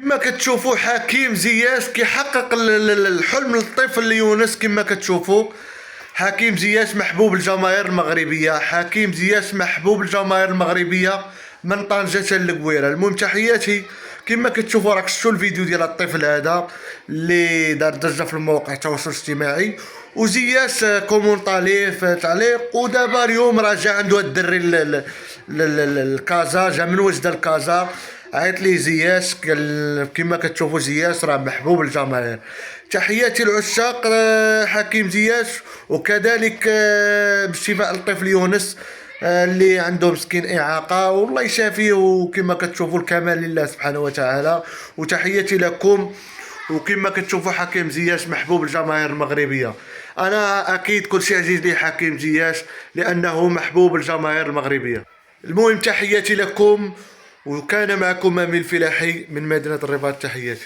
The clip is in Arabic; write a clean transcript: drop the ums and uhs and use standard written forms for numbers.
كما كتشوفوا حكيم زياش كيحقق الحلم للطفل يونس. كما كتشوفوا حكيم زياش محبوب الجماهير المغربيه، حكيم زياش محبوب الجماهير المغربيه من طنجة للقويره. المهم تحياتي. كما كتشوفوا راك شفتوا الفيديو ديال الطفل هذا اللي دار ضجه في المواقع التواصل الاجتماعي، وزياش كومونط عليه في تعليق. ودابا اليوم راه جا عنده الدري الكازا، جا من وجده الكازا، عيط ليه زياش كما كتشوفوا زياش راه محبوب الجماهير. تحياتي العشاق حكيم زياش، وكذلك بالشفاء الطفل يونس اللي عنده مسكين اعاقه، والله يشافيه. وكما كتشوفوا الكمال لله سبحانه وتعالى، وتحياتي لكم. وكما كتشوفوا حكيم زياش محبوب الجماهير المغربيه. انا اكيد كل شيء عزيز لي حكيم زياش لانه محبوب الجماهير المغربيه. المهم تحياتي لكم، وكان معكم امين الفلاحي من مدينه الرباط. تحياتي.